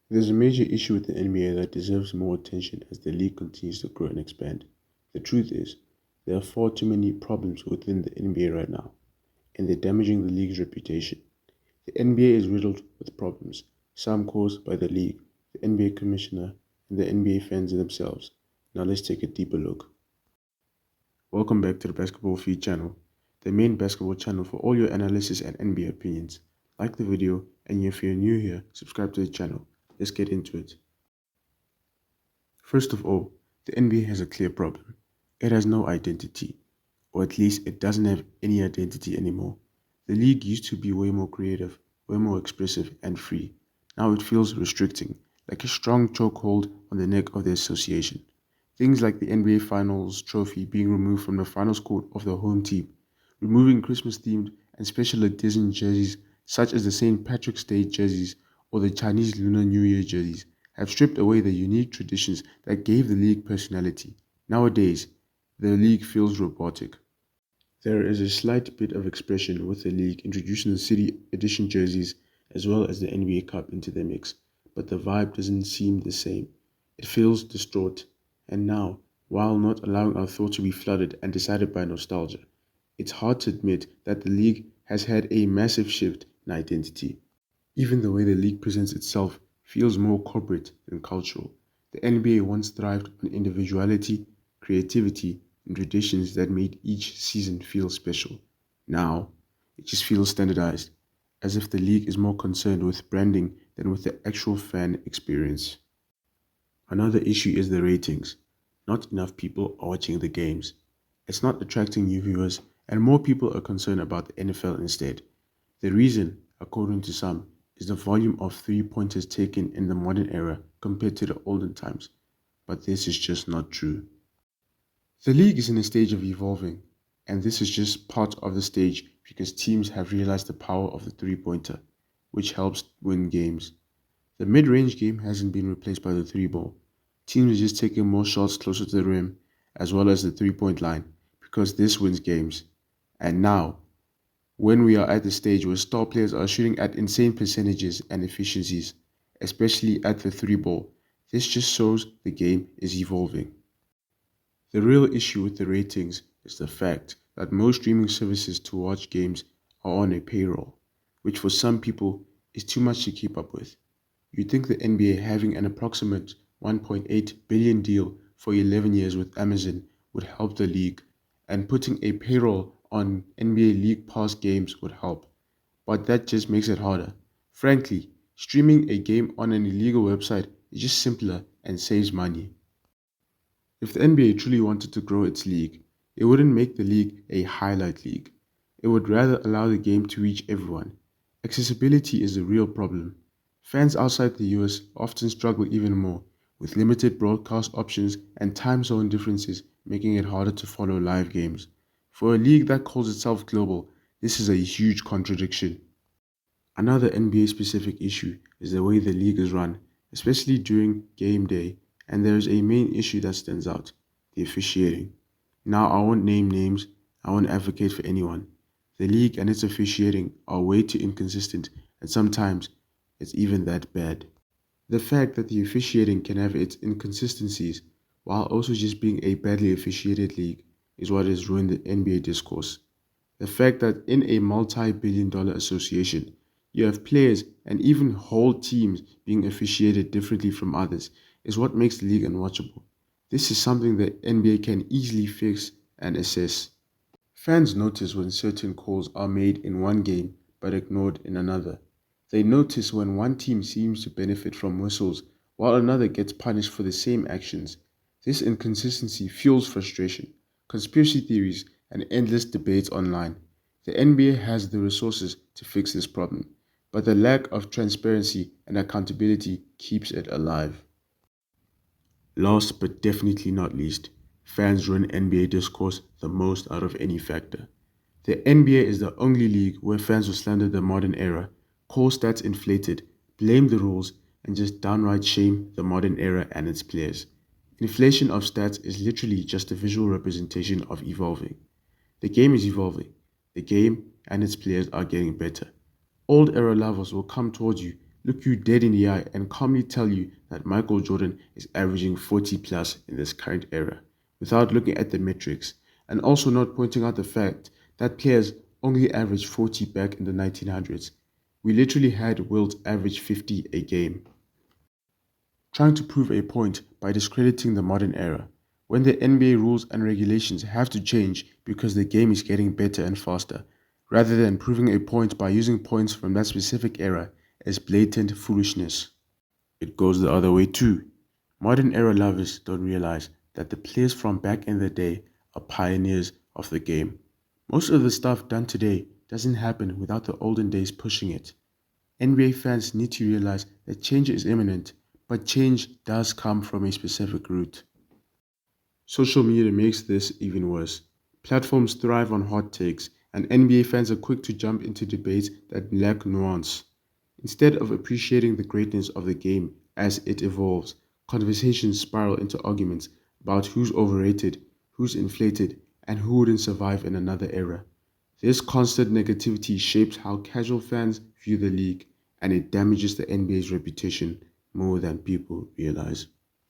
There's a major issue with the NBA that deserves more attention as the league continues to grow and expand. The truth is, there are far too many problems within the NBA right now, and they're damaging the league's reputation. The NBA is riddled with problems, some caused by the league, the NBA commissioner, and the NBA fans themselves. Now let's take a deeper look. Welcome back to the Basketball Feed channel, the main basketball channel for all your analysis and NBA opinions. Like the video, and if you're new here, subscribe to the channel. Let's get into it. First of all, the NBA has a clear problem. It has no identity, or at least it doesn't have any identity anymore. The league used to be way more creative, way more expressive and free. Now it feels restricting, like a strong chokehold on the neck of the association. Things like the NBA Finals trophy being removed from the finals court of the home team, removing Christmas-themed and special edition jerseys such as the St. Patrick's Day jerseys or the Chinese Lunar New Year jerseys, have stripped away the unique traditions that gave the league personality. Nowadays, the league feels robotic. There is a slight bit of expression with the league introducing the City Edition jerseys as well as the NBA Cup into the mix, but the vibe doesn't seem the same. It feels distraught. And now, while not allowing our thoughts to be flooded and decided by nostalgia, it's hard to admit that the league has had a massive shift in identity. Even the way the league presents itself feels more corporate than cultural. The NBA once thrived on individuality, creativity, and traditions that made each season feel special. Now, it just feels standardized, as if the league is more concerned with branding than with the actual fan experience. Another issue is the ratings. Not enough people are watching the games. It's not attracting new viewers, and more people are concerned about the NFL instead. The reason, according to some, is the volume of three-pointers taken in the modern era compared to the olden times. But this is just not true. The league is in a stage of evolving, and this is just part of the stage because teams have realized the power of the three-pointer, which helps win games. The mid-range game hasn't been replaced by the three ball. Teams are just taking more shots closer to the rim, as well as the three-point line, because this wins games. And now, when we are at the stage where star players are shooting at insane percentages and efficiencies, especially at the three ball, this just shows the game is evolving. The real issue with the ratings is the fact that most streaming services to watch games are on a payroll, which for some people is too much to keep up with. You'd think the NBA having an approximate 1.8 billion deal for 11 years with Amazon would help the league, and putting a payroll on NBA League Pass games would help, but that just makes it harder. Frankly, streaming a game on an illegal website is just simpler and saves money. If the NBA truly wanted to grow its league, it wouldn't make the league a highlight league. It would rather allow the game to reach everyone. Accessibility is a real problem. Fans outside the US often struggle even more, with limited broadcast options and time zone differences making it harder to follow live games. For a league that calls itself global, this is a huge contradiction. Another NBA specific issue is the way the league is run, especially during game day, and there is a main issue that stands out: the officiating. Now, I won't name names, I won't advocate for anyone. The league and its officiating are way too inconsistent, and sometimes it's even that bad. The fact that the officiating can have its inconsistencies while also just being a badly officiated league is what has ruined the NBA discourse. The fact that in a multi-billion-dollar association, you have players and even whole teams being officiated differently from others is what makes the league unwatchable. This is something the NBA can easily fix and assess. Fans notice when certain calls are made in one game but ignored in another. They notice when one team seems to benefit from whistles while another gets punished for the same actions. This inconsistency fuels frustration, conspiracy theories, and endless debates online. The NBA has the resources to fix this problem, but the lack of transparency and accountability keeps it alive. Last but definitely not least, fans run NBA discourse the most out of any factor. The NBA is the only league where fans will slander the modern era, call stats inflated, blame the rules, and just downright shame the modern era and its players. Inflation of stats is literally just a visual representation of evolving. The game is evolving. The game and its players are getting better. Old era lovers will come towards you, look you dead in the eye and calmly tell you that Michael Jordan is averaging 40 plus in this current era, without looking at the metrics, and also not pointing out the fact that players only averaged 40 back in the 1900s. We literally had Wilt average 50 a game. Trying to prove a point by discrediting the modern era, when the NBA rules and regulations have to change because the game is getting better and faster, rather than proving a point by using points from that specific era as blatant foolishness. It goes the other way too. Modern era lovers don't realize that the players from back in the day are pioneers of the game. Most of the stuff done today doesn't happen without the olden days pushing it. NBA fans need to realize that change is imminent, but change does come from a specific route. Social media makes this even worse. Platforms thrive on hot takes, and NBA fans are quick to jump into debates that lack nuance. Instead of appreciating the greatness of the game as it evolves, conversations spiral into arguments about who's overrated, who's inflated, and who wouldn't survive in another era. This constant negativity shapes how casual fans view the league, and it damages the NBA's reputation more than people realize.